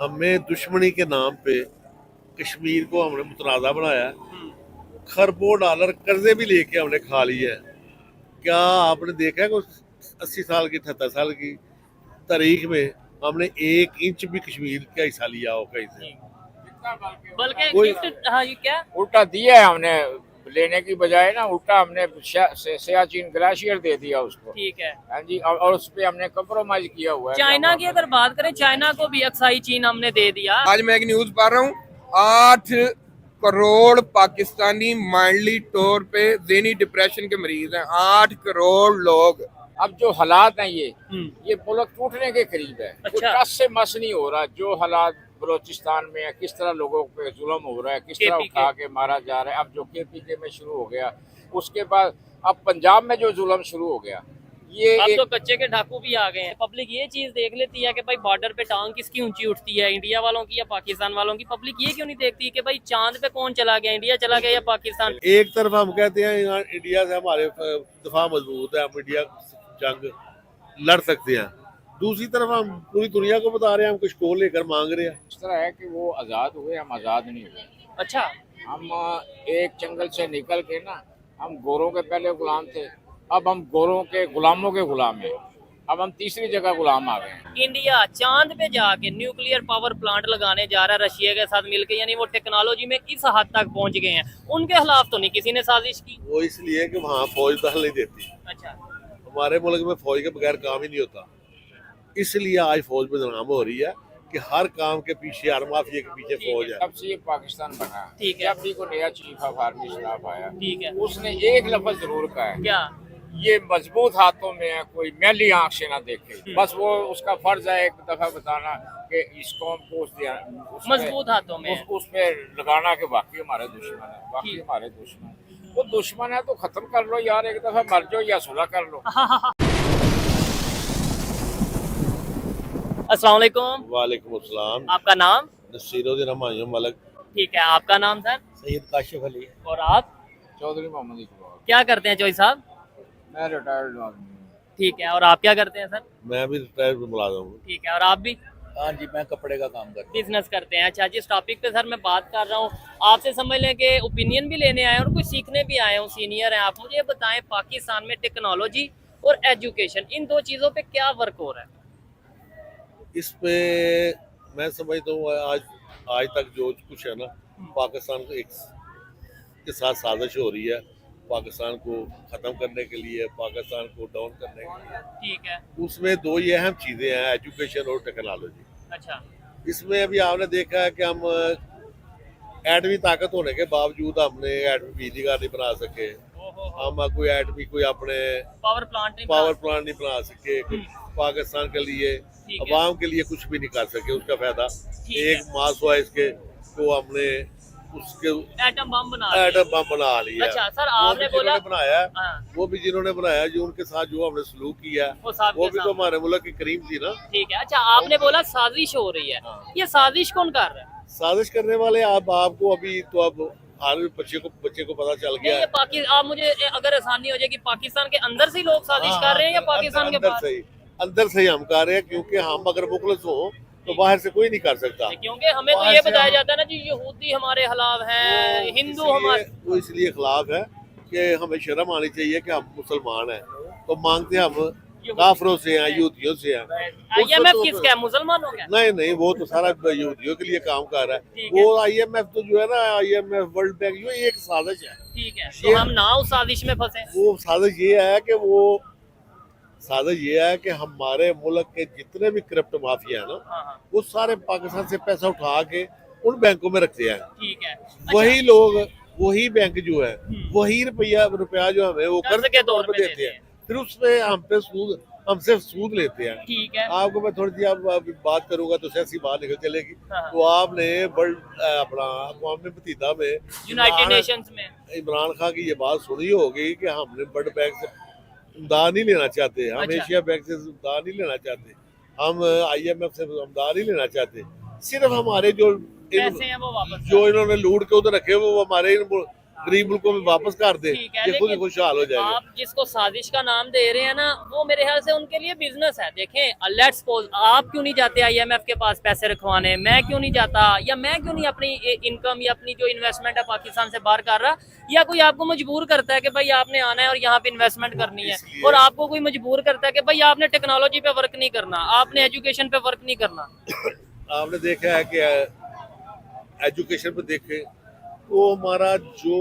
हमें दुश्मनी के नाम पे कश्मीर को हमने मुतनाज़ा बनाया, खरबों डॉलर कर्जे भी लेके हमने खा लिया है। क्या आपने देखा है कुछ 80 साल की 78 साल की तारीख में हमने 1 इंच भी कश्मीर का हिस्सा लिया हो कहीं से? बल्कि कोई गिफ्ट, हाँ ये क्या उल्टा दिया है हमने, लेने की बजाय ना उल्टा हमने सियाचिन ग्लेशियर दे दिया उसको। ठीक है। हाँ जी, और उस पे हमने कम्प्रोमाइज किया हुआ है। चाइना की अगर बात करें, चाइना को भी अक्साई चीन हमने दे दिया। आज मैं एक न्यूज पढ़ रहा हूँ, 8 करोड़ पाकिस्तानी माइल्डली तौर पे ज़हनी डिप्रेशन के मरीज हैं। 8 करोड़ लोग। अब जो हालात हैं ये मुल्क टूटने के करीब है। अच्छा। कुछ टस से मस नहीं हो रहा। जो हालात बलोचिस्तान में है, किस तरह लोगों पे जुल्म हो रहा है, किस तरह KPK उठा के मारा जा रहा है। अब जो KPK में शुरू हो गया, उसके बाद अब पंजाब में जो जुल्म शुरू हो गया, ये अब एक तो कच्चे के ढाकू भी आ गए हैं। पब्लिक ये चीज देख लेती है कि भाई बॉर्डर पे टांग किसकी ऊंची उठती है, इंडिया वालों की या पाकिस्तान वालों की। पब्लिक ये क्यों नहीं देखती कि भाई चांद पे कौन चला गया, इंडिया चला गया या पाकिस्तान। एक तरफ हम कहते हैं यहाँ इंडिया से हमारे दफा मजबूत है, हम इंडिया जंग लड़ सकते हैं, दूसरी तरफ हम पूरी दुनिया को बता रहे हैं हम कुछ को लेकर मांग रहे हैं। इस तरह है कि वो आज़ाद हुए, हम आज़ाद नहीं हुए। अच्छा, हम एक जंगल से निकल के ना, हम गोरों के पहले गुलाम थे, अब हम गोरों के गुलामों के गुलाम हैं। अब हम तीसरी जगह गुलाम आ गए हैं। इंडिया चांद पे जाके न्यूक्लियर पावर प्लांट लगाने जा रहा है रशिया के साथ मिलकर, यानी वो टेक्नोलॉजी में इस हद तक पहुंच गए हैं। उनके खिलाफ तो नहीं किसी ने साजिश की। वो इसलिए कि वहाँ फौज दखल नहीं देती। अच्छा, हमारे मुल्क में फौज के बगैर काम ही नहीं होता, इसलिए आज फौज बदनाम हो रही है कि हर काम के पीछे, हर माफिया के पीछे फौज है। तब से ये पाकिस्तान बना। ठीक है। जब भी कोई नया चीफ ऑफ आर्मी स्टाफ आया, ठीक है। उसने एक लफ्ज जरूर कहा है, क्या? ये मजबूत हाथों में है, कोई मैली आंख से ना देखे। बस वो उसका फर्ज है एक दफा बताना कि इस कौम को मजबूत हाथों में है। उस पे लगाना कि वाकई हमारे दुश्मन है, वाकई हमारे दुश्मन। वो दुश्मन है तो खत्म कर लो यार, एक दफा मर जाओ या सुलह कर लो। अस्सलाम वालेकुम। वालेकुम अस्सलाम। आपका नाम? नसीरुद्दीन हमायूं मलक। ठीक है, आपका नाम सर? सैयद काशिफ अली। और आप चौधरी मोहम्मद इकबाल। क्या करते हैं चौधरी साहब? मैं रिटायर्ड आदमी हूँ। ठीक है, और आप क्या करते हैं सर? मैं भी रिटायर्ड मुलाजिम हूँ। ठीक है, और आप भी हाँ जी, मैं कपड़े का काम करता हूँ। बिजनेस करते हैं। अच्छा, जिस टॉपिक पे सर मैं बात कर रहा हूँ, आपसे समझ लें कि ओपिनियन भी लेने आए हैं और कुछ सीखने भी आए हूँ, सीनियर हैं आप। मुझे ये बताएं, पाकिस्तान में टेक्नोलॉजी और एजुकेशन, इन दो चीज़ों पे क्या वर्क हो रहा है? इस पे मैं समझता हूँ आज तक जो कुछ है ना, पाकिस्तान को एक के साथ साजिश हो रही है पाकिस्तान को ख़त्म करने के लिए, पाकिस्तान को डाउन करने के लिए। ठीक है। उसमें दो ये अहम चीज़ें हैं, एजुकेशन और टेक्नोलॉजी। अच्छा, इसमें अभी आपने देखा है कि हम एटमी ताकत होने के बावजूद हमने एटमी बिजली घर नहीं बना सके, हम कोई एटमी कोई अपने पावर प्लांट नहीं पावर प्लांट नहीं बना सके, कुछ पाकिस्तान के लिए ठीक है। अवाम के लिए कुछ भी नहीं कर सके। उसका फायदा ठीक है। एक मास हुआ इसके को हमने उसके एटम बम बना दिया। एटम बम बना लिया। अच्छा सर, वो आपने भी बोला जिन्होंने बनाया, हाँ, वो भी जिन्होंने बनाया, जो उनके साथ जो हमने सलूक किया, वो साहब वो के भी तो साथ। हमारे मुल्क की करीम थी ना। ठीक है। अच्छा, आपने बोला साजिश हो रही है, हाँ। ये साजिश कौन कर रहा है? साजिश करने वाले आपको अभी तो अब हर बच्चे को पता चल नहीं, गया ये है। पाकिस्तान, आप मुझे अगर आसानी हो जाए कि पाकिस्तान के अंदर से ही लोग साजिश हाँ, कर रहे हैं या अंदर- पाकिस्तान के अंदर बाहर? से ही अंदर से ही हम कर रहे हैं, क्योंकि हम अगर मुखलिस हो तो बाहर से कोई नहीं कर सकता। क्योंकि हमें तो बाहर ये से बताया हम- जाता है ना जी, यहूदी हमारे खिलाफ हैं, हिंदू हमारे। वो इसलिए खिलाफ है कि हमें शर्म आनी चाहिए कि हम मुसलमान हैं, तो मांगते हम काफरों से हैं, यहूदियों से हैं। IMF किसका है, मुसलमानों का? नहीं, वो तो सारा यहूदियों के लिए काम कर रहा है। ठीक है। वो IMF तो जो है ना, IMF वर्ल्ड बैंक, ये एक साजिश है। ठीक है, ये- तो हम ना उस साजिश में फंसे। वो साजिश ये है कि हमारे मुल्क के जितने भी करप्ट माफिया है ना, हाँ हाँ, वो सारे पाकिस्तान से पैसा उठा के उन बैंकों में रखते हैं। ठीक है। वही लोग, वही बैंक जो है, वही रुपया जो हमें वो कर्ज के तौर पे देते हैं, फिर उसपे हमसे सूद लेते हैं। ठीक है। आपको मैं थोड़ी सी अब बात करूंगा तो ऐसी बात निकल चलेगी। हाँ। तो आपने वर्ल्ड अपना अक़वाम मुत्तहिदा में यूनाइटेड नेशंस में इमरान खान की ये बात सुनी होगी कि हमने वर्ल्ड बैंक से इमदाद नहीं लेना चाहते, हम अच्छा। एशिया बैंक से इमदाद नहीं लेना चाहते, हम IMF से इमदाद नहीं लेना चाहते। सिर्फ हमारे जो पैसे हैं वो वापस जो इन्होंने लूट के उधर रखे वो हमारे गरीब मुल्कों में वापस कर दे, ठीक है, ये खुद ही लेकिन खुशहाल हो जाएगा। आप जिसको साजिश का नाम दे रहे हैं ना, वो मेरे ख्याल से उनके लिए बिजनेस है। देखें, लेट्स सपोज आप क्यों नहीं जाते आईएमएफ के पास पैसे रखवाने, मैं क्यों नहीं जाता, या मैं क्यों नहीं अपनी इनकम या अपनी जो इन्वेस्टमेंट है पाकिस्तान से बाहर कर रहा, या कोई आपको मजबूर करता है कि भाई आपने आना है और यहाँ पे इन्वेस्टमेंट करनी है, और आपको कोई मजबूर करता है कि भाई आपने टेक्नोलॉजी पे वर्क नहीं करना, आपने एजुकेशन पे वर्क नहीं करना। आपने देखा है कि एजुकेशन पे देखें तो हमारा जो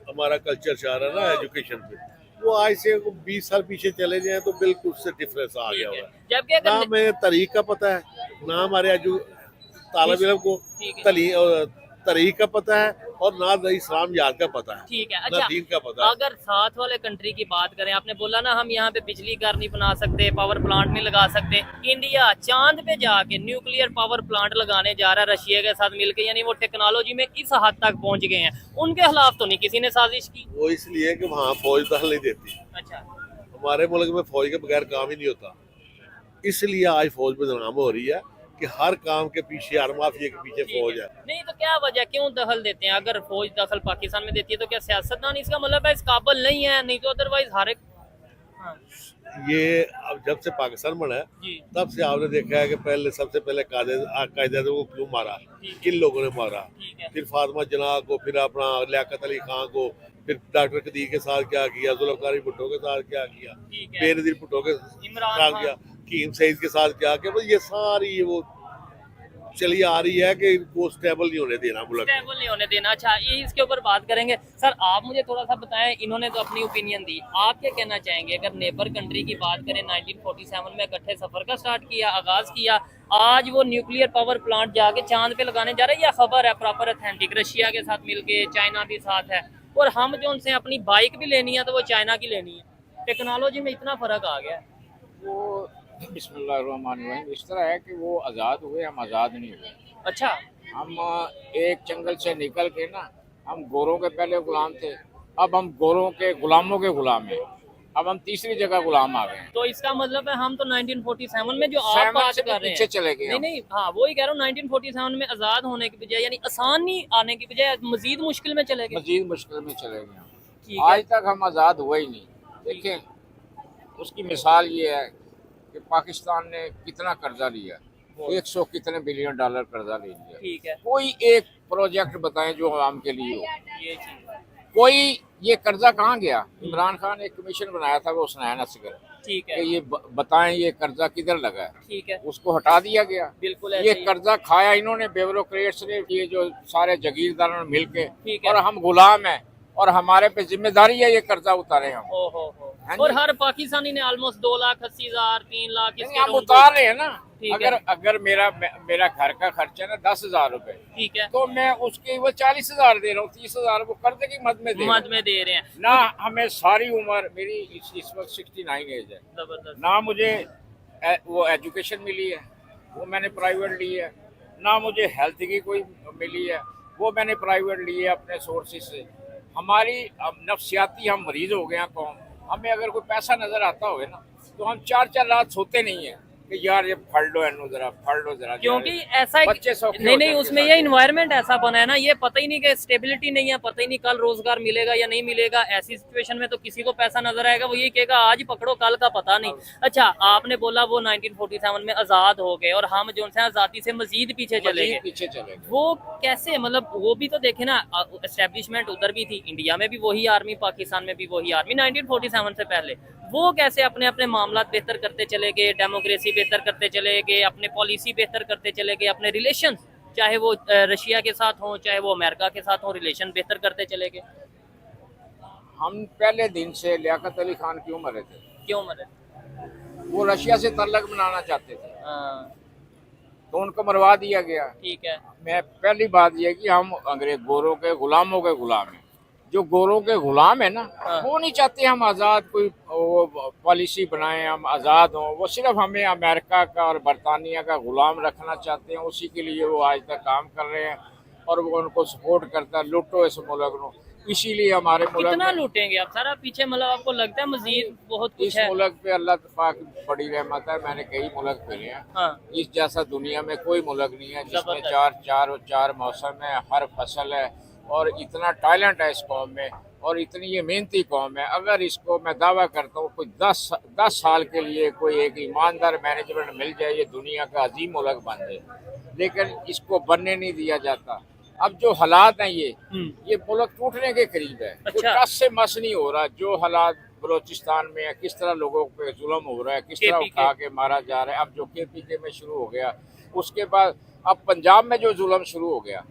हमारा कल्चर चाह रहा है ना एजुकेशन पे, वो आज से 20 साल पीछे चले जाए तो बिल्कुल उससे डिफरेंस आ गया हुआ है। जबकि ना अगर हमें तरीक का पता है, ना हमारे तालिब इल्म को ठीक तरीक का पता है, और ना इस्लाम याद का पता है, ठीक है, ना अच्छा दीन का पता है। अगर साथ वाले कंट्री की बात करें, आपने बोला ना हम यहाँ पे बिजली घर नहीं बना सकते, पावर प्लांट नहीं लगा सकते, इंडिया चांद पे जाके न्यूक्लियर पावर प्लांट लगाने जा रहा है रशिया के साथ मिलकर, यानी वो टेक्नोलॉजी में इस हद तक पहुंच गए हैं। उनके खिलाफ तो नहीं किसी ने साजिश की? वो इसलिए कि वहाँ फौज दखल नहीं देती। अच्छा, हमारे मुल्क में फौज के बगैर काम ही नहीं होता, इसलिए आज फौज बदनाम हो रही है कि हर काम के पीछे, हर माफिया के पीछे ठीक फौज है। है। नहीं तो क्या वजह, क्यों दखल देते हैं? अगर फौज दखल पाकिस्तान में देती है तो क्या सियासतदान इसका मतलब है इस काबिल नहीं है? नहीं तो अदरवाइज हर एक हाँ, ये अब जब से पाकिस्तान बना है जी तब से आपने देखा है कि सबसे पहले कायदे को क्यों मारा, किन लोगों ने मारा, ठीक है, फिर फातिमा जना को, फिर अपना लियाकत अली खान को, फिर डॉक्टर कदीर के साथ क्या किया, जुल्फकार अली भुट्टो के साथ क्या किया, ठीक है, बेनजीर भुट्टो के इमरान साथ खान। किया, कीम सईद के साथ क्या किया। बस ये सारी वो चली आ रही है कि इनको स्टेबल नहीं होने देना मुल्क। स्टेबल नहीं होने देना। अच्छा, ये इसके ऊपर बात करेंगे। सर आप मुझे थोड़ा सा बताएं, इन्होंने तो अपनी ओपिनियन दी, आप क्या कहना चाहेंगे? अगर नेबर कंट्री की बात करें, 1947 में इकट्ठे सफर का स्टार्ट किया, आगाज किया, आज वो न्यूक्लियर पावर प्लांट जाके चांद पे लगाने जा रहे हैं, या खबर है प्रॉपर ऑथेंटिक, रशिया के साथ मिलके, चाइना भी साथ है, और हम जो उनसे अपनी बाइक भी लेनी है तो वो चाइना की लेनी है। टेक्नोलॉजी में इतना फर्क आ गया है। वो बिस्मिल्लाहिर्रहमानिर्रहीम इस तरह है कि वो आज़ाद हुए, हम आज़ाद नहीं हुए। अच्छा, हम एक जंगल से निकल के ना, हम गोरों के पहले गुलाम थे, अब हम गोरों के गुलामों के गुलाम हैं। अब हम तीसरी जगह गुलाम आ गए हैं। तो इसका मतलब है हम तो 1947 में जो आप सहमत बात से भी कर रहे पीछे हैं, चले गए नहीं हम। नहीं, हाँ वही कह रहा हूँ, 1947 में आजाद होने की बजाय, यानी आसान नहीं आने की बजाय मजीद मुश्किल में चले गए। मजीद मुश्किल में चले गए हम। ठीक है, आज तक हम आज़ाद हुए ही नहीं। देखें, उसकी मिसाल ये है कि पाकिस्तान ने कितना कर्जा लिया, 100 कितने बिलियन डॉलर कर्जा ले लिया। ठीक है, कोई एक प्रोजेक्ट बताएं जो आवाम के लिए हो। ये चीज कोई ये कर्जा कहाँ गया? इमरान खान ने एक कमीशन बनाया था, वो सुनाया असगर, ठीक है, कि ये बताएं ये कर्जा किधर लगा है। ठीक है, उसको हटा दिया गया। बिल्कुल ये ऐसे ही। कर्जा खाया इन्होंने, ब्यूरोक्रेट्स ने, ये जो सारे जागीरदारों ने मिलके, ठीक है। और हम गुलाम हैं, और हमारे पे जिम्मेदारी है ये कर्जा उतारे हम। हो हाँ और जी। हर पाकिस्तानी ने ऑलमोस्ट 2,80,000 3 लाख नहीं, इसके हम लोन उतार रहे हैं ना। ठीक अगर है। अगर मेरा घर का खर्चा ना 10,000 रुपए, ठीक है, तो मैं उसके वो 40,000 दे रहा हूँ, 30,000 वो कर्जे की मद में दे रहा मद हूँ। में दे रहे हैं। ना हमें सारी उम्र, मेरी इस वक्त 69 एज है, जबरदस्त। ना मुझे वो एजुकेशन मिली है, वो मैंने प्राइवेट ली है, ना मुझे हेल्थ की कोई मिली है, वो मैंने प्राइवेट ली है अपने सोर्सेज से। हमारी अब नफ्सियाती हम मरीज हो गए हैं कौम। हमें अगर कोई पैसा नजर आता हो ना, तो हम 4-4 रात सोते नहीं है कि यार ये फड़ लो एनो जरा, फड़ लो जरा। क्योंकि ऐसा बच्चे सौखे नहीं हो नहीं, जाते उसमें हैं ये सारे। इन्वायरमेंट ऐसा बना है ना, ये पता ही नहीं कि स्टेबिलिटी नहीं है, पता ही नहीं कल रोजगार मिलेगा या नहीं मिलेगा। ऐसी सिचुएशन में तो किसी को पैसा नजर आएगा, वो ये कहेगा आज पकड़ो कल का पता नहीं। अच्छा, आपने बोला वो 1947 में आजाद हो गए और हम जो है आजादी से मजीद पीछे चले मजीद गए। पीछे चले गए। वो कैसे, मतलब वो भी तो देखे ना, एस्टेब्लिशमेंट उधर भी थी, इंडिया में भी वही आर्मी, पाकिस्तान में भी वही आर्मी 1947 से पहले। वो कैसे अपने अपने मामला बेहतर करते चले गए, डेमोक्रेसी बेहतर करते चले गए, अपने पॉलिसी बेहतर करते चले गए, अपने रिलेशन, चाहे वो रशिया के साथ हो चाहे वो अमेरिका के साथ हो, रिलेशन बेहतर करते चले गए। हम पहले दिन से लियाकत अली खान क्यों मरे थे? क्यों मरे? वो रशिया से तल्लक बनाना चाहते थे, हाँ, तो उनको मरवा दिया गया। ठीक है, मैं पहली बात यह कि हम अंग्रेज गोरों के गुलामों के गुलाम हैं। जो गोरों के गुलाम है ना, हाँ। वो नहीं चाहते हम आज़ाद कोई वो पॉलिसी बनाएं, हम आज़ाद हों। वो सिर्फ हमें अमेरिका का और बरतानिया का गुलाम रखना चाहते हैं। उसी के लिए वो आज तक काम कर रहे हैं और वो उनको सपोर्ट करता है। लूटो इस मुल्क को, इसीलिए हमारे मुल्क कितना में, लूटेंगे आप सारा पीछे, मतलब आपको लगता है मजीद बहुत कुछ इस है? मुल्क पे अल्लाह पाक की बड़ी रहमत है। मैंने कई मुल्क फिरे हैं, हाँ, इस जैसा दुनिया में कोई मुल्क नहीं है जिसमें जबरदस्त। चार मौसम है, हर फसल है, और इतना टैलेंट है इस कौम में और इतनी ये मेहनती कौम है। अगर इसको मैं दावा करता हूँ कोई 10 साल के लिए कोई एक ईमानदार मैनेजमेंट मिल जाए, ये दुनिया का अजीम मुल्क बन जाए, लेकिन इसको बनने नहीं दिया जाता। अब जो हालात हैं ये मुल्क टूटने के करीब है। अच्छा। कोई टस से मस नहीं हो रहा। जो हालात बलोचिस्तान में है, किस तरह लोगों पे जुल्म हो रहा है, किस तरह KPK उठा के मारा जा रहा है, अब जो KPK में शुरू हो गया, उसके बाद अब पंजाब में जो जुल्म शुरू हो गया,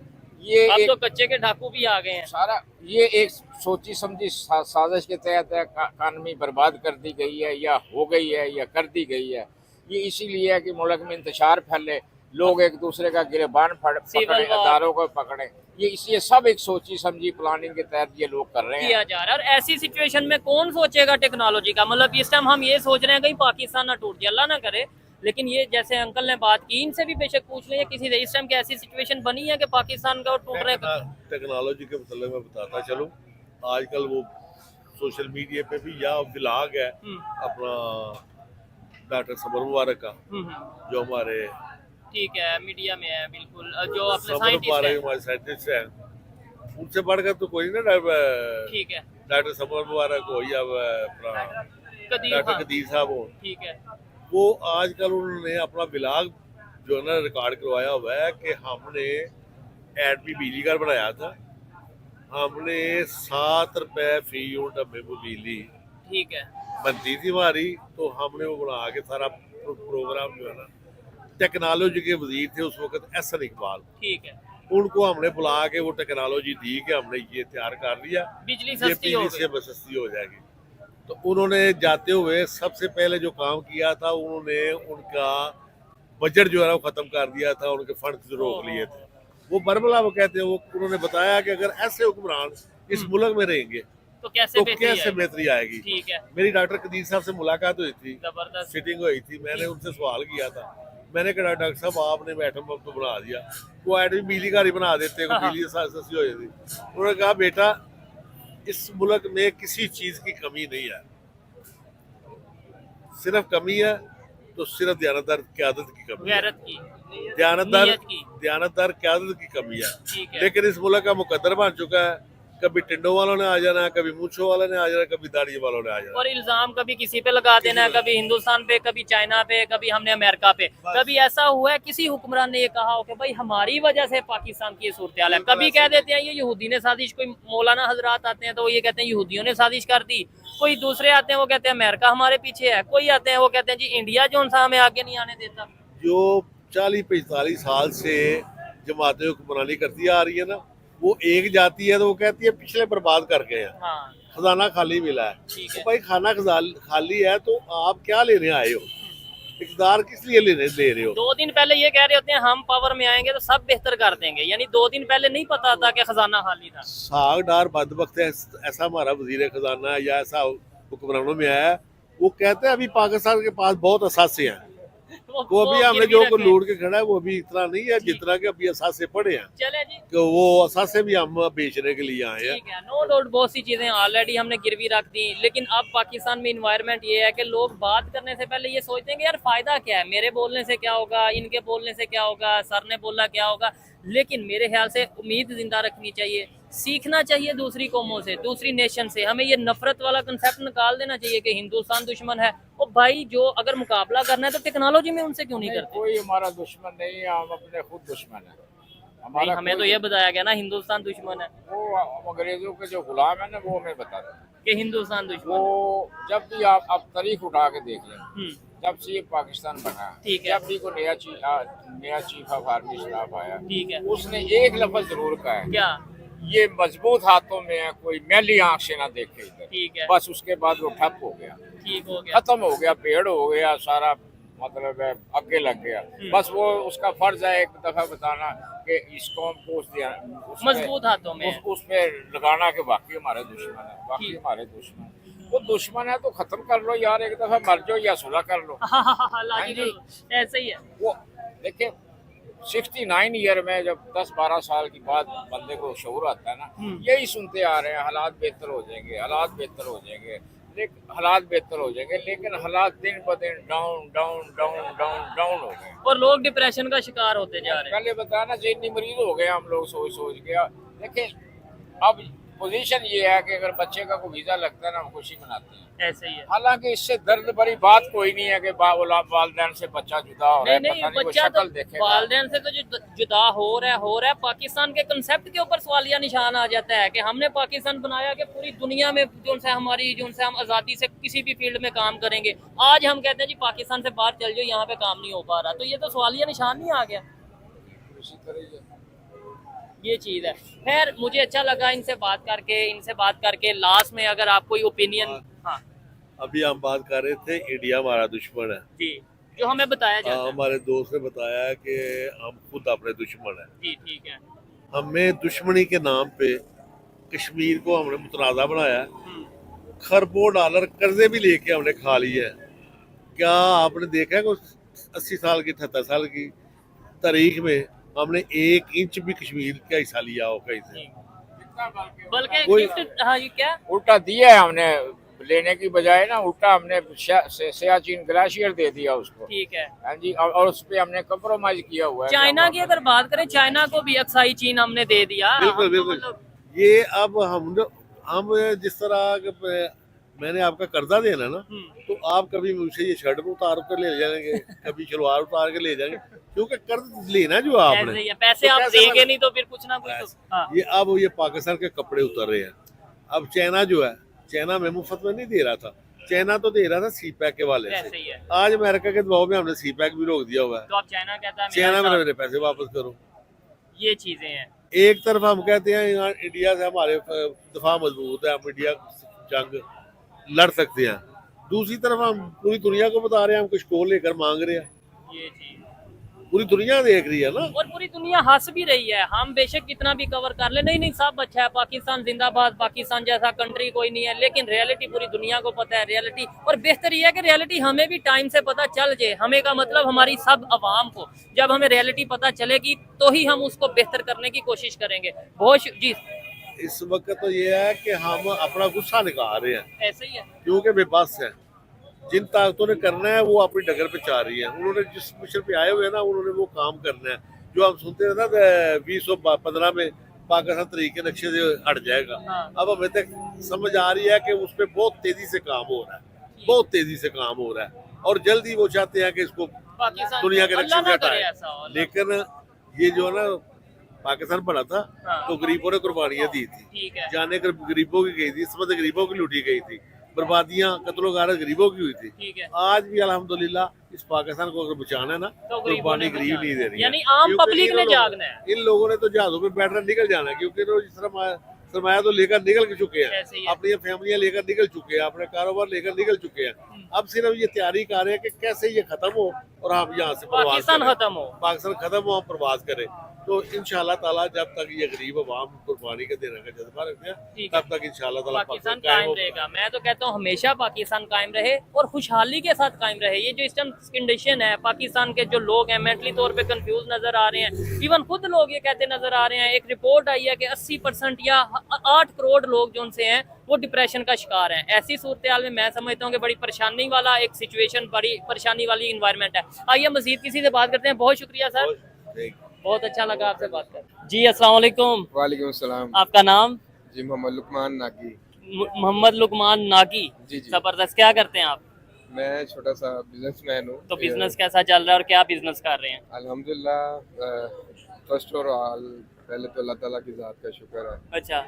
ये अब एक तो कच्चे के ढाकू भी आ गए हैं। सारा ये एक सोची समझी साजिश के तहत है। इकानमी बर्बाद कर दी गई है या हो गई है या कर दी गई है। ये इसीलिए है कि मुल्क में इंतशार फैले, लोग एक दूसरे का गिरबान पकड़े, अदारों को पकड़े। ये सब एक सोची समझी प्लानिंग के तहत ये लोग कर रहे हैं। किया जा रहा है। और ऐसी सिचुएशन में कौन सोचेगा टेक्नोलॉजी का? मतलब इस टाइम हम ये सोच रहे हैं कहीं पाकिस्तान ना टूट जाए, अल्लाह ना करे, लेकिन ये जैसे अंकल ने बात की, इनसे भी बेशक पूछ लें किसी से, इस टाइम की ऐसी सिचुएशन बनी है कि पाकिस्तान का टूट रहे हैं? टेक्नोलॉजी के मतलब मैं बताता चलूँ, आजकल वो सोशल मीडिया पे भी या व्लॉग है अपना डॉक्टर समर मुबारक का, जो हमारे ठीक है मीडिया में है, बिल्कुल, जो अपने समर साइंटिस्ट मुबारक हैं। हमारे साइंटिस्ट हैं, उनसे बढ़कर तो कोई ना ठीक है, डॉक्टर समर मुबारक हो या अपना कदीर, डॉक्टर हाँ, कदीर साहब हो, ठीक है, वो आजकल उन्होंने अपना व्लॉग जो है ना रिकॉर्ड करवाया हुआ है कि हमने एटमी बिजली घर बनाया था, हमने 7 रुपए फी यूनिट हमें वो बिजली ठीक है, बनती थी हमारी, तो हमने वो बना के सारा प्रोग्राम जो है ना, टेक्नोलॉजी के वजीर थे उस वक्त एहसन इकबाल, ठीक है, उनको हमने बुला के वो टेक्नोलॉजी दी कि हमने ये तैयार कर लिया, बिजली ये सस्ती हो बिजली से गई। सस्ती हो जाएगी। तो उन्होंने जाते हुए सबसे पहले जो काम किया था, उन्होंने उनका बजट जो है ना वो खत्म कर दिया था, उनके फंड रोक लिए थे। वो बरमला वो कहते हैं, वो उन्होंने बताया कि अगर ऐसे हुक्मरान इस मुल्क में रहेंगे तो कैसे तो बेहतरी कैसे आएगी? बेहतरी आएगी। ठीक है, मेरी डॉक्टर कदीर साहब से मुलाकात हुई थी, जबरदस्त, सिटिंग हुई थी, मैंने उनसे सवाल किया था, मैंने कहा डॉक्टर साहब आपने एटम बम तो बना दिया, वो एटमी बिजली घर ही बना देते, को बिजली सस्ती हो जाती। उन्होंने कहा बेटा इस मुल्क में किसी चीज की कमी नहीं है, सिर्फ कमी है तो सिर्फ दयानतदार क़यादत की कमी है, गैरत की, नीयत की। दयानतदार क़यादत की कमी है। ठीक है, लेकिन इस मुल्क का मुकद्दर बन चुका है, कभी टिंडो वालों ने आ जाना, कभी मूंछों वालों ने आ जाना, कभी दाढ़ी वालों ने आ जाना। और इल्जाम कभी किसी पे लगा देना है, कभी हिंदुस्तान पे, कभी चाइना पे, कभी हमने अमेरिका पे। कभी ऐसा हुआ है किसी हुक्मरान ने ये कहा हो कि भाई हमारी वजह से पाकिस्तान की ये सूरत हाल है। कभी कह देते हैं ये यहूदी ने साजिश, कोई मौलाना हजरात आते हैं तो वो ये कहते हैं यहूदियों ने साजिश कर दी, कोई दूसरे आते हैं वो कहते हैं अमेरिका हमारे पीछे है, कोई आते हैं वो कहते हैं जी इंडिया जो सा हमें आगे नहीं आने देता। जो 40-45 साल से जमातें हुक्मरानी करती आ रही है ना, वो एक जाती है तो वो कहती है पिछले बर्बाद कर गए हैं, हाँ, खजाना खाली मिला है। ठीक तो है, भाई खाना खाली है तो आप क्या लेने आए हो, इक़्तिदार किस लिए ले रहे हो। 2 दिन पहले ये कह रहे होते हैं हम पावर में आएंगे तो सब बेहतर कर देंगे, यानी 2 दिन पहले नहीं पता था कि खजाना खाली था। सागडार बदबख्त है, ऐसा हमारा वजीर खजाना या ऐसा हुक्मरानों में आया, वो कहते हैं अभी पाकिस्तान के पास बहुत असासे हैं, वो अभी हमने जो को लूट के खड़ा है वो अभी इतना नहीं है जितना कि अभी असासे पड़े हैं, चले जी, कि वो असासे भी हम बेचने के लिए आए हैं। ठीक है, नो डाउट बहुत सी चीजें ऑलरेडी हमने गिरवी रख दी, लेकिन अब पाकिस्तान में इन्वायरमेंट ये है कि लोग बात करने से पहले ये सोचते हैं कि यार फायदा क्या है, मेरे बोलने से क्या होगा, इनके बोलने से क्या होगा, सर ने बोला क्या होगा। लेकिन मेरे ख्याल से उम्मीद जिंदा रखनी चाहिए, सीखना चाहिए दूसरी कौमों से, दूसरी नेशन से। हमें ये नफरत वाला कंसेप्ट निकाल देना चाहिए कि हिंदुस्तान दुश्मन है। और भाई जो अगर मुकाबला करना है तो टेक्नोलॉजी में उनसे क्यों नहीं करते? कोई हमारा दुश्मन नहीं है, हम अपने खुद दुश्मन है। नहीं, हमें तो ये बताया गया ना हिंदुस्तान दुश्मन है, वो अंग्रेजों के जो गुलाम है ना वो हमें बताते हैं। कि हिंदुस्तान दुश्मन वो जब भी आप तारीख उठा के देख लें, है। जब से ये पाकिस्तान बना, ठीक है। जब भी कोई नया चीफ ऑफ आर्मी स्टाफ आया, ठीक है, उसने एक लफ्ज जरूर कहा है, क्या? ये मजबूत हाथों में है, कोई मैली आंख से ना देखे इधर। ठीक है, बस उसके बाद वो ठप हो गया, ठीक हो गया, खत्म हो गया, पेड़ हो गया, सारा मतलब है आगे लग गया। बस वो उसका फर्ज है एक दफा बताना कि इस कौम को मजबूत हाथों में है। उस पे लगाना कि बाकी हमारे दुश्मन है, बाकी हमारे दुश्मन है। वो दुश्मन है तो खत्म कर लो यार, एक दफा मर जाओ या सुलह कर लो। ऐसे ही है। वो देखिए 69 ईयर में जब 10-12 साल की बाद बंदे को शऊर आता है ना, यही सुनते आ रहे हैं हालात बेहतर हो जाएंगे, हालात बेहतर हो जाएंगे, लेकिन हालात बेहतर हो जाएंगे, लेकिन हालात दिन ब दिन down down down down down हो गए और लोग डिप्रेशन का शिकार होते जा रहे हैं। पहले बताया ना जितनी मरीज हो गए हम लोग सोच सोच के। देखिए अब पोजीशन ये है कि अगर बच्चे का कोई वीजा लगता है ना, हम खुशी मनाते हैं। ऐसे ही है। हालांकि इससे दर्द भरी बात कोई नहीं है कि वालिदैन से बच्चा जुदा हो रहा है, नहीं पता नहीं वो बच्चा तो शक्ल देखेगा। वालिदैन से तो जो जुदा हो रहा है, पाकिस्तान के कंसेप्ट के ऊपर सवालिया निशान आ जाता है कि हमने पाकिस्तान बनाया कि पूरी दुनिया में जो से हमारी जो से हम आज़ादी से किसी भी फील्ड में काम करेंगे। आज हम कहते हैं जी पाकिस्तान से बाहर चल जाओ, यहाँ पे काम नहीं हो पा रहा, तो ये तो सवालिया निशान नहीं आ गया। इसी तरह ये चीज़ है। खैर मुझे अच्छा लगा इनसे बात करके लास्ट में अगर आप कोई ओपिनियन। हाँ अभी हम बात कर रहे थे इंडिया हमारा दुश्मन है। जी, जो हमें बताया जाता है। हमारे दोस्त ने बताया कि हम खुद अपने दुश्मन हैं। जी ठीक है। हमें दुश्मनी के नाम पे कश्मीर को हमने मुतनाज़ा बनाया है। खरबों डॉलर कर्जे भी लेके हमने खा लिया है। क्या आपने देखा है कुछ 80 साल की 78 साल की तारीख में हमने 1 इंच भी कश्मीर का हिस्सा लिया हो कहीं से? बल्कि कोई- गिफ्ट। हाँ ये क्या? उल्टा दिया है हमने, लेने की बजाय ना उल्टा हमने सियाचिन ग्लेशियर दे दिया उसको। ठीक है। हाँ जी, और उस पे हमने कंप्रोमाइज किया हुआ है। चाइना की अगर बात करें, चाइना को भी अक्साई चीन हमने दे दिया। बिल्कुल हम तो बिल्कुल। मतलब- ये अब हम जिस तरह मैंने आपका कर्जा देना ना, तो आप कभी मुझसे ये शर्ट उतार कर ले जाएंगे, कभी शलवार उतार के ले जाएंगे, क्योंकि कर्ज लेना जो ऐसे आपने, ही है, पैसे तो आप कैसे देंगे बना? नहीं तो फिर कुछ ना कुछ तो। हाँ। ये अब ये पाकिस्तान के कपड़े उतर रहे हैं। अब चाइना जो है, चाइना में मुफ्त में नहीं दे रहा था, चाइना तो दे रहा था सी पैक के वाले ऐसे से। ही है। आज अमेरिका के दबाव में हमने सी पैक भी रोक दिया हुआ है। तो अब चाइना कहता है चाइना में मेरा मेरे पैसे वापस करो। साथ- ये चीजें हैं। एक तरफ हम कहते हैं यहाँ इंडिया से हमारे दफा मजबूत है, हम इंडिया जंग लड़ सकते हैं, दूसरी तरफ हम पूरी दुनिया को बता रहे हैं हम कुछ को लेकर मांग रहे हैं। ये चीज पूरी दुनिया देख रही है ना। और पूरी दुनिया हंस भी रही है। हम बेशक कितना भी कवर कर ले, नहीं सब अच्छा है, पाकिस्तान जिंदाबाद, पाकिस्तान जैसा कंट्री कोई नहीं है, लेकिन रियलिटी पूरी दुनिया को पता है रियलिटी। और बेहतर यह है कि रियलिटी हमें भी टाइम से पता चल जाए। हमें का मतलब हमारी सब अवाम को जब हमें रियलिटी पता चलेगी तो ही हम उसको बेहतर करने की कोशिश करेंगे। बहुत जी इस वक्त तो ये है कि हम अपना गुस्सा निकाल रहे हैं ऐसे ही है। क्योंकि बेबस है। जिन ताकतों ने करना है वो अपनी डगर पे चाह रही है। उन्होंने जिस मिशन पे आए हुए हैं ना, उन्होंने वो काम करना है जो हम सुनते थे ना 2015 में पाकिस्तान तरीके नक्शे से हट जाएगा। हाँ। अब हमें तक समझ आ रही है कि उस पर बहुत तेजी से काम हो रहा है, बहुत तेजी से काम हो रहा है, और जल्दी वो चाहते हैं कि इसको पाकिस्तान दुनिया के अल्लाह नक्शे ना से करे हटाए। ऐसा। अल्लाह- लेकिन ये जो है ना पाकिस्तान बना था हाँ। तो गरीबों ने कुर्बानियां दी थी, ठीक है। जाने कर गरीबों की गई थी, इसमें गरीबों की लूटी गई थी, बर्बादियां कत्लो गारत गरीबों की हुई थी। ठीक है। आज भी अल्हम्दुलिल्लाह इस पाकिस्तान को अगर बचाना है ना तो गरीबों कुर्बानी ने गरीब बचाना नहीं दे रही है। यानी आम क्योंकि पब्लिक इन ने लोगों- जागना है। इन लोगों ने तो जहाजों पे बैठकर निकल जाना है, क्योंकि तो सरमाया तो लेकर निकल चुके हैं, ऐसे ही है। अपनी फैमिलियां लेकर निकल चुके हैं, अपने कारोबार लेकर निकल चुके हैं। अब सिर्फ ये तैयारी कर रहे हैं कि कैसे ये खत्म हो और हम यहाँ से प्रवास पाकिस्तान करें। खत्म हो। पाकिस्तान खत्म हो, हम प्रवास करें। तो इंशाल्लाह ताला जब तक ये गरीब अवाम कुर्बानी के देने का जज्बा रखते हैं, ठीक है। तब तक इंशाल्लाह ताला पाकिस्तान कायम रहेगा। मैं तो कहता हूँ हमेशा पाकिस्तान कायम रहे और खुशहाली के साथ कायम रहे। ये जो इस टाइम कंडीशन है, पाकिस्तान के जो लोग हैं मेंटली तौर पे कंफ्यूज नजर आ रहे हैं, इवन खुद लोग ये कहते नजर आ रहे हैं। एक रिपोर्ट आई है कि 80% या 8 करोड़ लोग जो उनसे हैं वो डिप्रेशन का शिकार हैं। ऐसी सूरत हाल में मैं समझता हूँ कि बड़ी परेशानी वाला एक सिचुएशन, बड़ी परेशानी वाली इन्वायरमेंट है। आइए मजीद किसी से बात करते हैं। बहुत शुक्रिया सर, ठीक। बहुत अच्छा लगा आपसे बात कर। जी अस्सलाम वालेकुम, वालेकुम सलाम। आपका नाम? जी मोहम्मद लुकमान नागी। मोहम्मद लुकमान नागी। जी जी। जबरदस्त। क्या करते हैं आप? मैं छोटा सा बिजनेसमैन हूँ। तो बिजनेस कैसा चल रहा है और क्या बिजनेस कर रहे हैं? अल्हम्दुलिल्लाह फर्स्ट और ऑल पहले तो अल्लाह ताला की ज़ात का शुक्र है, अच्छा,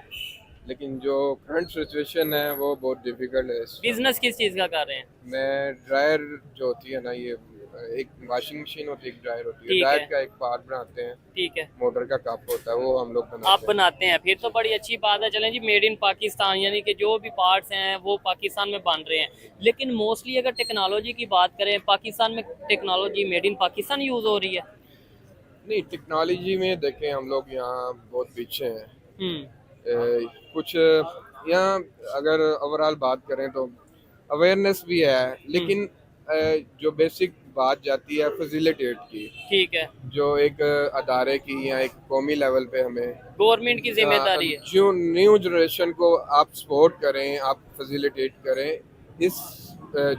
लेकिन जो करंट सिचुएशन है वो बहुत डिफिकल्ट है। बिजनेस किस चीज का कर रहे हैं? मैं ड्रायर जो होती है ना, ये एक वाशिंग मशीन होती है, एक ड्रायर होती है। ठीक ड्रायर है। का एक पार्ट बनाते हैं, ठीक है, मोटर का कप होता है, वो हम लोग आप बनाते हैं। बनाते हैं। फिर तो बड़ी अच्छी बात है। चलें जी, मेड इन पाकिस्तान, यानी कि जो भी पार्ट्स हैं वो पाकिस्तान में बन रहे हैं। लेकिन मोस्टली अगर टेक्नोलॉजी की बात करें, पाकिस्तान में technology made in Pakistan use हो रही है? नहीं, टेक्नोलॉजी में देखें हम लोग यहाँ बहुत पीछे हैं। कुछ यहाँ अगर ओवरऑल बात करें तो अवेयरनेस भी है, लेकिन जो बेसिक बात जाती है फैसिलिटेट की, ठीक है, जो एक अदारे की या एक कौमी लेवल पे हमें गवर्नमेंट की जिम्मेदारी है। जो न्यू जनरेशन को आप सपोर्ट करें, आप फैसिलिटेट करें, इस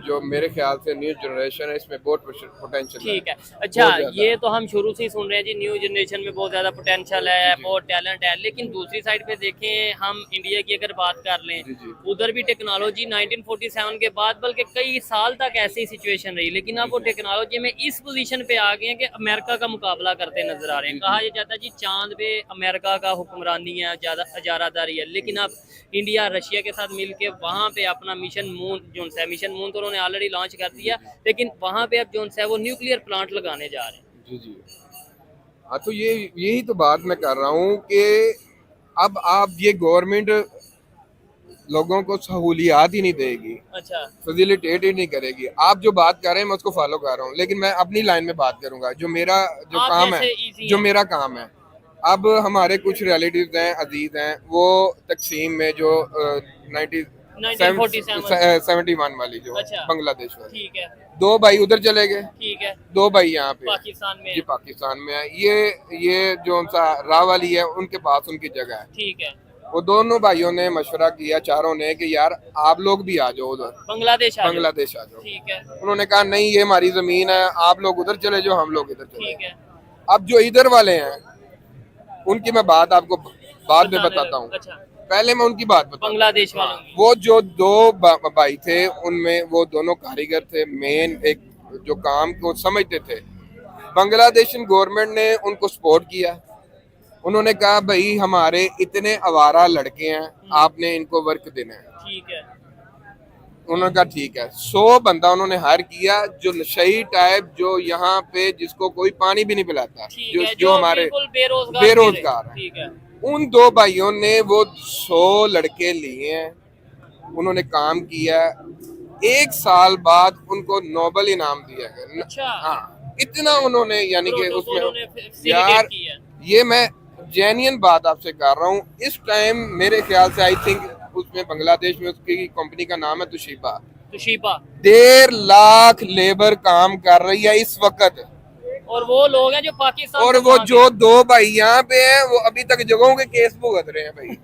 जो मेरे ख्याल से न्यू जनरेशन है इसमें बहुत पोटेंशियल है। ठीक है। अच्छा, बहुत ज्यादा। ये तो हम शुरू से ही सुन रहे हैं जी, न्यू जनरेशन में बहुत ज़्यादा पोटेंशियल है, जी। बहुत टैलेंट है, लेकिन दूसरी साइड पे देखें हम इंडिया की अगर बात कर लें, जी, जी। उधर भी टेक्नोलॉजी 1947 के बाद बल्कि कई साल तक ऐसी ही सिचुएशन रही, लेकिन अब वो टेक्नोलॉजी में इस पोजीशन पे आ गए हैं कि अमेरिका का मुकाबला करते नजर आ रहे हैं। जी, कहा जी। यह जाता है जी चांद पे अमेरिका का हुक्मरानी है, ज़्यादा इजारादारी है, लेकिन अब इंडिया रशिया के साथ मिलके वहाँ पे अपना मिशन मून जो है, मिशन मून तो उन्होंने ऑलरेडी लॉन्च कर दिया, लेकिन वहाँ पे अब जो है वो न्यूक्लियर प्लांट लगाने जा रहे हैं। जी जी। हाँ, तो यही तो बात मैं कर रहा हूँ कि अब आप ये गवर्नमेंट लोगों को सहूलियात ही नहीं देगी, अच्छा। फैसिलिटेट ही नहीं करेगी। आप जो बात कर रहे हैं मैं उसको फॉलो कर रहा हूँ, लेकिन मैं अपनी लाइन में बात करूंगा जो मेरा जो आप काम है, जैसे easy जो हैं। मेरा काम है। अब हमारे कुछ रिलेटिव्स हैं, अजीज हैं, वो तकसीम में जो 1971 वाली जो अच्छा। बांग्लादेश वाली, ठीक है। 2 भाई उधर चले गए, ठीक है। 2 भाई यहाँ पे हैं। पाकिस्तान में जी पाकिस्तान में है। ये जो सा राह वाली है उनके पास उनकी जगह है। ठीक है। वो दोनों भाइयों ने मशवरा किया, चारों ने, कि यार आप लोग भी आ जाओ उधर, बांग्लादेश आ जाओ। बांग्लादेश आ जाओ। ठीक है। उन्होंने कहा नहीं ये हमारी जमीन है, आप लोग उधर चले जाओ, हम लोग इधर चले ठीक जाओ। है। अब जो इधर वाले हैं उनकी मैं बात आपको बाद में बताने बताता लगा। हूँ, अच्छा, पहले मैं उनकी बात बताता हूँ। बांग्लादेश वालों की। वो जो 2 भाई थे उनमें वो दोनों कारीगर थे, मेन एक जो काम को समझते थे। बांग्लादेशन गवर्नमेंट ने उनको सपोर्ट किया। उन्होंने कहा भाई हमारे इतने आवारा लड़के हैं, आपने इनको वर्क देना है। ठीक है। उन्होंने कहा ठीक है। 100 बंदा उन्होंने हायर किया, जो नशई टाइप, जो यहाँ पे जिसको कोई पानी भी नहीं पिलाता, ठीक है, जो हमारे बिल्कुल बेरोजगार बेरोजगार हैं। ठीक है। उन 2 भाइयों ने वो 100 लड़के लिए हैं, उन्होंने काम किया। 1 साल बाद उनको नोबेल इनाम दिया गया। अच्छा। हाँ, इतना उन्होंने यानी कि प्रोटोकॉल उसमें उन्होंने facilitate यार किया है। ये मैं जेन्युइन बात आपसे कर रहा हूँ। इस टाइम मेरे ख्याल से आई थिंक उसमें बांग्लादेश में उसकी कंपनी का नाम है तुशिबा। तुशिबा। 1.5 लाख लेबर काम कर रही है इस वक्त, और वो लोग हैं जो पाकिस्तान और से वो भागे। जो 2 भाई यहाँ पे हैं वो अभी तक जगहों के केस भुगत रहे हैं भाई।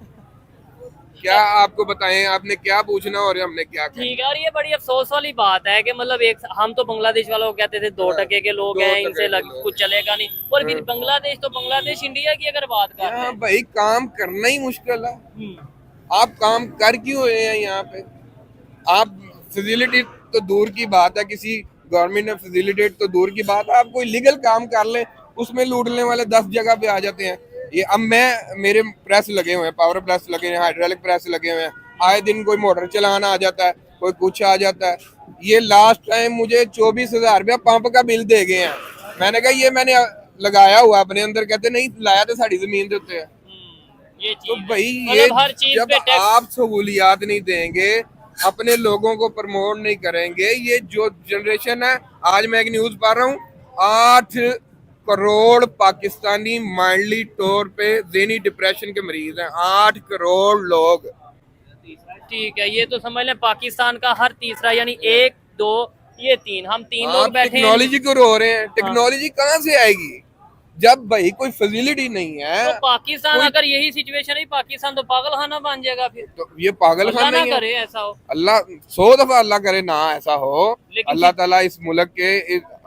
क्या आपको बताएं, आपने क्या पूछना और हमने क्या करना। ठीक है। और ये बड़ी अफसोस वाली बात है कि मतलब एक हम तो बांग्लादेश वालों को कहते थे 2% के लोग 2% हैं, इनसे के लोग कुछ चलेगा नहीं, और फिर बांग्लादेश तो बांग्लादेश इंडिया की अगर बात कर रहे यहाँ हैं। भाई काम करना ही मुश्किल है। आप काम कर क्यों रहे हैं यहाँ पे? आप फैसिलिटी तो दूर की बात है, किसी गवर्नमेंट ने फैसिलिटेट तो दूर की बात है, आप कोई लीगल काम कर ले उसमें लूटने वाले 10 जगह पे आ जाते हैं। ये अब मेरे प्रेस लगे हुए हैं, पावर प्रेस लगे हैं, हाइड्रोलिक प्रेस लगे हुए हैं, आए दिन कोई मोटर चलाना आ जाता है, कोई कुछ आ जाता है। ये लास्ट टाइम मुझे 24,000 रुपया पंप का बिल दे गए हैं। मैंने कहा ये मैंने लगाया हुआ अपने अंदर, कहते नहीं लाया तो साड़ी जमीन दे उत्ते है। ये तो चीज भाई है। ये मतलब हर चीज जब पे टैक्स। आप सहूलियात नहीं देंगे, अपने लोगों को प्रमोट नहीं करेंगे, ये जो जनरेशन है, आज मैं एक न्यूज पढ़ रहा हूँ, 8 करोड़ पाकिस्तानी माइल्डली तौर पे ज़हनी डिप्रेशन के मरीज हैं। 8 करोड़ लोग। ठीक है, ये तो समझ लें पाकिस्तान का हर तीसरा, यानी 1 2 ये 3, हम 3 लोग आप बैठे हैं। टेक्नोलॉजी को रो रहे हैं, टेक्नोलॉजी कहाँ से आएगी जब भाई कोई फैसिलिटी नहीं है? तो पाकिस्तान कोई- अगर यही सिचुएशन है, पाकिस्तान तो पागल खाना बन जाएगा फिर। तो ये पागल अल्लाह खाना ना ही है। करे ऐसा हो। अल्लाह 100 दफा अल्लाह करे ना ऐसा हो। लेकिन अल्लाह ताला इस मुल्क के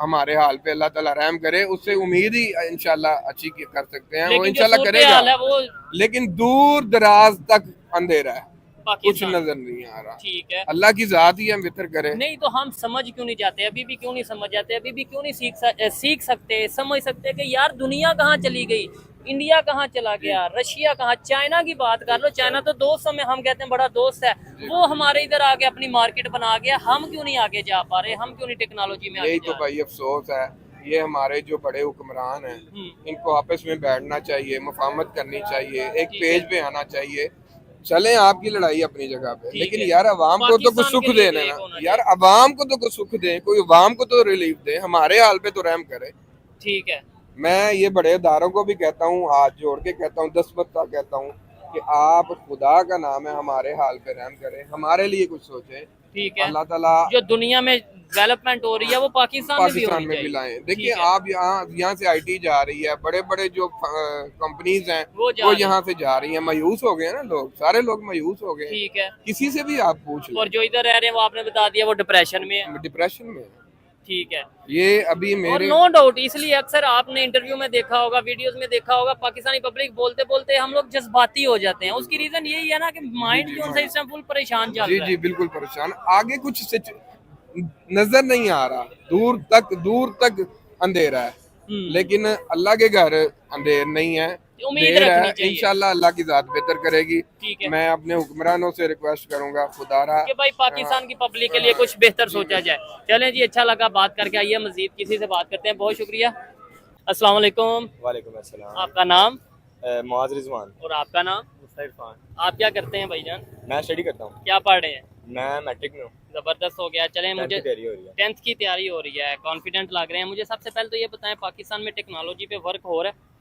हमारे हाल पे अल्लाह ताला रहम करे, उससे उम्मीद ही इंशाल्लाह अच्छी कर सकते हैं, वो लेकिन जो इंशाल्लाह सूरत करेगा। हाल है वो लेकिन दूर दराज तक अंधेरा है, कुछ पाकिस्तान। नजर नहीं आ रहा। ठीक है। अल्लाह की जात ही हम बेहतर करे। नहीं तो हम समझ क्यों नहीं जाते, अभी भी क्यों नहीं समझ जाते, अभी भी क्यों नहीं सीख सकते, समझ सकते कि यार दुनिया कहाँ चली गई, इंडिया कहाँ चला गया, रशिया कहाँ, चाइना की बात कर लो, चाइना तो दोस्त में हम कहते हैं बड़ा दोस्त है, वो हमारे इधर आके अपनी मार्केट बना गया, हम क्यों नहीं आगे जा पा रहे, हम क्यों नहीं टेक्नोलॉजी में आगे यही जा तो रहे? भाई अफसोस है। ये हमारे जो बड़े हुक्मरान हैं, इनको आपस में बैठना चाहिए, मुफाहमत करनी चाहिए, एक ठीक पेज है। पे आना चाहिए। चले आपकी लड़ाई अपनी जगह पे, ठीक लेकिन है। यार अवाम को तो कुछ पाकिस्तान सुख के लिए देना एक ना होना यार, अवाम को तो कुछ सुख दे, कोई अवाम को तो रिलीफ दे, हमारे हाल पे तो रहम करे। ठीक है। मैं ये बड़े इदारों को भी कहता हूँ, हाथ जोड़ के कहता हूँ, दस्तबत्ता कहता हूँ कि आप खुदा का नाम है, हमारे हाल पे रहम करें, हमारे लिए कुछ सोचें। ठीक है। अल्लाह ताला जो दुनिया में डेवलपमेंट हो रही है वो पाकिस्तान में भी पाकिस्तान होनी में भी चाहिए। लाएं। ठीक देखिए है। आप यहाँ से आईटी जा रही है, बड़े बड़े जो कंपनीज हैं वो जा वो रही यहाँ से जा रही हैं। मायूस हो गए हैं ना लोग, सारे लोग मायूस हो गए हैं। ठीक है। किसी से भी आप पूछ और जो इधर रह रहे हैं वो आपने बता दिया वो डिप्रेशन में है। लें, डिप्रेशन में है। ठीक है। ये अभी और मेरे नो डाउट, इसलिए अक्सर आपने इंटरव्यू में देखा होगा, वीडियोस में देखा होगा, पाकिस्तानी पब्लिक बोलते बोलते हम लोग जज्बाती हो जाते हैं। उसकी रीजन यही है ना कि माइंड जो है इस टाइम फुल परेशान चल जी रहा जी है। बिल्कुल परेशान, आगे कुछ नजर नहीं आ रहा, दूर तक अंधेरा है, लेकिन अल्लाह के घर अंधेर नहीं है, उम्मीद देर रखनी है। चाहिए। इंशाल्लाह अल्लाह की जात बेहतर करेगी। ठीक है। मैं अपने हुक्मरानों से रिक्वेस्ट करूंगा, खुदारा कि भाई पाकिस्तान की पब्लिक के लिए कुछ बेहतर सोचा जाए। चलें जी, अच्छा लगा बात करके। आइए मजीद किसी से बात करते हैं। बहुत शुक्रिया। अस्सलाम वालेकुम। वालेकुम अस्सलाम। आपका नाम मुआज़ रिजवान। और आपका नाम? इरफान। आप क्या करते हैं भाईजान? मैं स्टडी करता हूँ। क्या पढ़ रहे हैं? मैं मैट्रिक में हूँ। जबरदस्त हो गया। चलें, 10th मुझे की तैयारी हो रही है। 10th की तैयारी हो रही है, कॉन्फिडेंट लग रहे हैं। मुझे सबसे पहले तो ये बताएं, पाकिस्तान में टेक्नोलॉजी पे वर्क हो रहा है?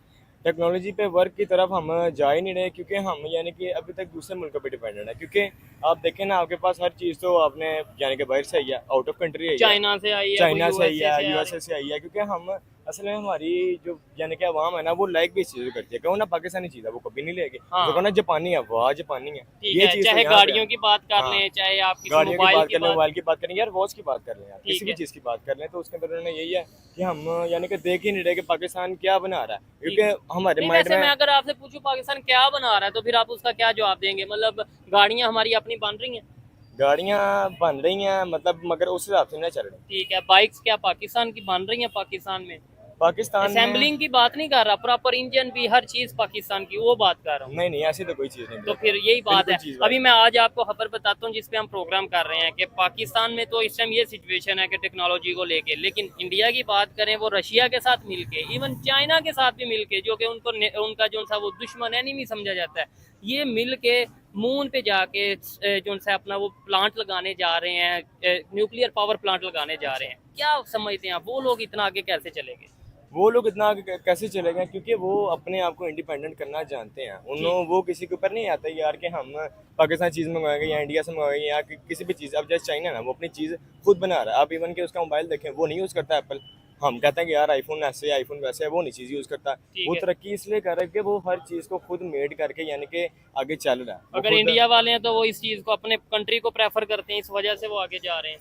टेक्नोलॉजी पे वर्क की तरफ हम जा ही नहीं रहे, क्योंकि हम यानी कि अभी तक दूसरे मुल्कों पे डिपेंडेंट है। क्योंकि आप देखें ना, आपके पास हर चीज़ तो आपने यानी कि बाहर से आई है, आउट ऑफ कंट्री आई है, चाइना से आई है, चाइना से आई है, USA यूएसए से आई है। क्योंकि हम असल में हमारी जो यानी कि अवाम है ना, वो लाइक भी इस चीज़ को करती है। कहो ना पाकिस्तानी चीज़ है वो कभी नहीं लेगी, हाँ। जो कहो ना जापानी है वाह जापानी है। ठीक है। चीज़ तो चाहे यहाँ पे गाड़ियों है। की बात कर हाँ। लें, चाहे आप किसी गाड़ियों की मोबाइल बात की कर लें, बात। मोबाइल की बात करें, यार वॉच की बात कर लें, यार ठीक किसी भी है। चीज़ की बात कर लें, तो उसके अंदर उन्होंने यही है कि हम यानी कि देख ही नहीं रहे कि पाकिस्तान क्या बना रहा है। ठीक क्योंकि हमारे नहीं, माइंड वैसे मैं में अगर आपसे पूछूं पाकिस्तान क्या बना रहा है, तो फिर आप उसका क्या जवाब देंगे? मतलब गाड़ियां हमारी अपनी बन रही हैं, गाड़ियाँ बन रही हैं, मतलब मगर उस हिसाब से नहीं चल रही। ठीक है। बाइक्स क्या पाकिस्तान की बन रही हैं? पाकिस्तान में पाकिस्तान में असेंबलिंग की बात नहीं कर रहा, प्रॉपर इंजन भी हर चीज पाकिस्तान की, वो बात कर रहा हूँ। नहीं ऐसी तो कोई चीज़ नहीं। तो फिर यही बात बिल्कुल है। चीज़ अभी मैं आज आपको खबर बताता हूँ जिसपे हम प्रोग्राम कर रहे हैं कि पाकिस्तान में तो इस टाइम ये सिचुएशन है कि टेक्नोलॉजी को लेके, लेकिन इंडिया की बात करें, वो रशिया के साथ मिलके, इवन चाइना के साथ भी मिलके, जो कि उनका जो सा वो दुश्मन एनिमी समझा जाता है, ये मिल के मून पे जाके जो सा अपना वो प्लांट लगाने जा रहे हैं, न्यूक्लियर पावर प्लांट लगाने जा रहे हैं। क्या समझते हैं आप, वो लोग इतना आगे कैसे चलेंगे? वो लोग इतना आगे कैसे चले गए? क्योंकि वो अपने आप को इंडिपेंडेंट करना जानते हैं। उन्होंने वो किसी के ऊपर नहीं आता यार कि हम पाकिस्तान चीज़ मंगवाएंगे या इंडिया से मंगवाएंगे या किसी भी चीज़। अब जैसे चाइना ना, वो अपनी चीज़ खुद बना रहा है। आप इवन के उसका मोबाइल देखें, वो नहीं यूज़ करता एप्पल। हम कहते हैं कि यार आईफोन ऐसे है, आईफोन वैसे है, वो नहीं चीज़ यूज़ करता। ठीक वो है। तरक्की इसलिए कर रहा है कि वो हर चीज़ को खुद मेड करके यानी कि आगे चल रहा है। वो अगर खुद- इंडिया वाले हैं तो वो इस चीज को, अपने कंट्री को प्रेफर करते हैं, इस वजह से वो आगे जा रहे हैं।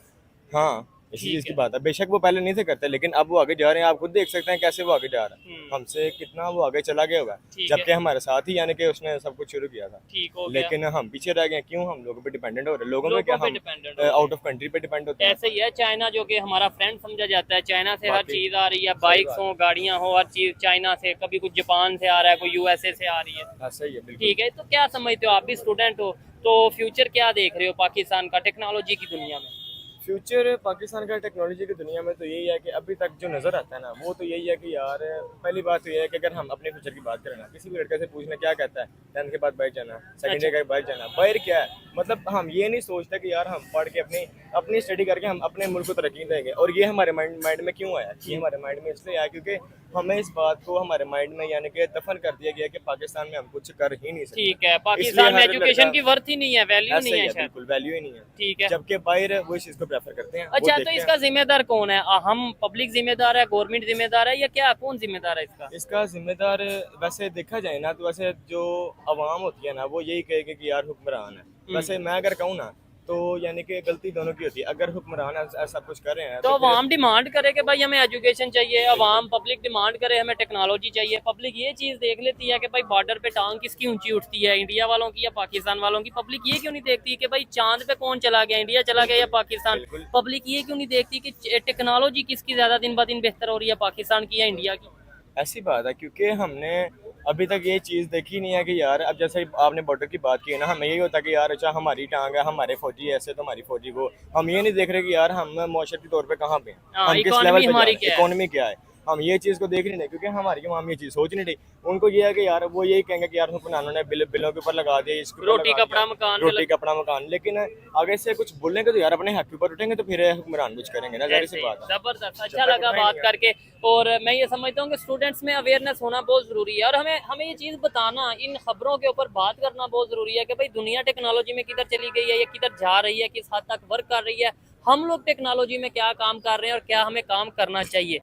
हाँ इसी ठीक चीज़ की है। बात है। बेशक वो पहले नहीं थे करते, लेकिन अब वो आगे जा रहे हैं। आप खुद देख सकते हैं कैसे वो आगे जा रहा है, हमसे कितना वो आगे चला गया होगा। ठीक जबकि है। हमारे साथ ही यानी कि उसने सब कुछ शुरू किया था। ठीक हो गया। लेकिन हम पीछे रह गए। क्यों? हम लोगों पे डिपेंडेंट हो रहे हैं। लोगों पे क्या, लोगों पे हम dependent हो रहे हैं। आउट ऑफ कंट्री पे डिपेंड होते हैं। ऐसे ही है चाइना, जो कि हमारा फ्रेंड समझा जाता है। चाइना से हर वाकई। चीज आ रही है, बाइक्स हो, गाड़ियां हो, हर चीज चाइना से। कभी कुछ जापान से आ रहा है, कोई यूएसए से आ रही है। हाँ सही है बिल्कुल। ठीक है। तो क्या समझते हो, आप भी स्टूडेंट हो, तो फ्यूचर क्या देख रहे हो पाकिस्तान का टेक्नोलॉजी की दुनिया में? फ्यूचर पाकिस्तान का टेक्नोलॉजी की दुनिया में तो यही है कि अभी तक जो नज़र आता है ना, वो तो यही है कि यार पहली बात तो ये है कि अगर हम अपने फ्यूचर की बात करें ना, किसी भी लड़के से पूछना क्या कहता है 10th के बाद बाहर जाना, सेकेंड ईयर के बाहर जाना। बाहर क्या है मतलब, हम ये नहीं सोचते कि यार हम पढ़ के अपनी स्टडी करके हम अपने मुल्क को तरक्की देंगे। और ये हमारे माइंड में क्यों आया? ये हमारे माइंड में इसलिए आया क्योंकि हमें इस बात को हमारे माइंड में यानी कि दफन कर दिया गया कि पाकिस्तान में हम कुछ कर ही नहीं सकते। ठीक है। पाकिस्तान में इसलिए हर एजुकेशन लड़का- की वर्थ ही नहीं है, वैल्यू ऐसा नहीं ही है है, शायद। बिल्कुल वैल्यू ही नहीं है। ठीक है। जबकि बाहर वो इस चीज को प्रेफर करते हैं। वो अच्छा, तो देखते इसका हैं। जिम्मेदार कौन है? हम पब्लिक जिम्मेदार है, गवर्नमेंट जिम्मेदार है, या क्या, कौन जिम्मेदार है इसका? इसका जिम्मेदार वैसे देखा जाए ना, तो वैसे जो अवाम होती है ना, वो यही कहेगी कि यार हुक्मरान है। वैसे मैं अगर कहूँ ना, तो यानी कि गलती दोनों की होती है। अगर हुक्मरान ऐसा कुछ कर रहे हैं तो फिर- अवाम डिमांड करे कि भाई हमें एजुकेशन चाहिए, अवाम पब्लिक डिमांड करे हमें टेक्नोलॉजी चाहिए। पब्लिक ये चीज देख लेती है कि भाई बॉर्डर पे टांग किसकी ऊंची उठती है, इंडिया वालों की या पाकिस्तान वालों की। पब्लिक ये क्यों नहीं देखती कि भाई चांद पे कौन चला गया, इंडिया चला गया या पाकिस्तान? बिल्कुल। पब्लिक ये क्यों नहीं देखती कि टेक्नोलॉजी किसकी ज्यादा दिन ब दिन बेहतर हो रही है, पाकिस्तान की या इंडिया की? ऐसी बात है क्योंकि हमने अभी तक ये चीज़ देखी नहीं है कि यार, अब जैसे आपने बॉर्डर की बात की है ना, हमें यही होता है कि यार अच्छा हमारी टांग है, हमारे फौजी ऐसे तो हमारी फौजी वो। हम ये नहीं देख रहे कि यार हम माशरती तौर पे कहाँ पे हैं, हाँ, हम किस economy लेवल पे जा हमारी रहे हैं, क्या है? इकोनॉमी क्या है। हम ये चीज़ को देख नहीं रहे, क्योंकि हमारी हम ये चीज़ सोच नहीं रही। उनको ये है कि यार वो यही कहेंगे कि यार हुक्मरानों ने बिलों के ऊपर लगा दिया, इसके ऊपर रोटी लगा कपड़ा दिया, मकान रोटी कपड़ा मकान। लेकिन आगे से कुछ बोलेंगे तो यार अपने हक के ऊपर उठेंगे तो फिर हुक्मरान कुछ करेंगे ना, जाहिर सी बात है। जबरदस्त, अच्छा लगा बात करके। और मैं ये समझता हूँ कि स्टूडेंट्स में अवेयरनेस होना बहुत जरूरी है, और हमें हमें ये चीज़ बताना, इन खबरों के ऊपर बात करना बहुत जरूरी है कि भाई दुनिया टेक्नोलॉजी में किधर चली गई है, या किधर जा रही है, किस हद तक वर्क कर रही है, हम लोग टेक्नोलॉजी में क्या काम कर रहे हैं और क्या हमें काम करना चाहिए।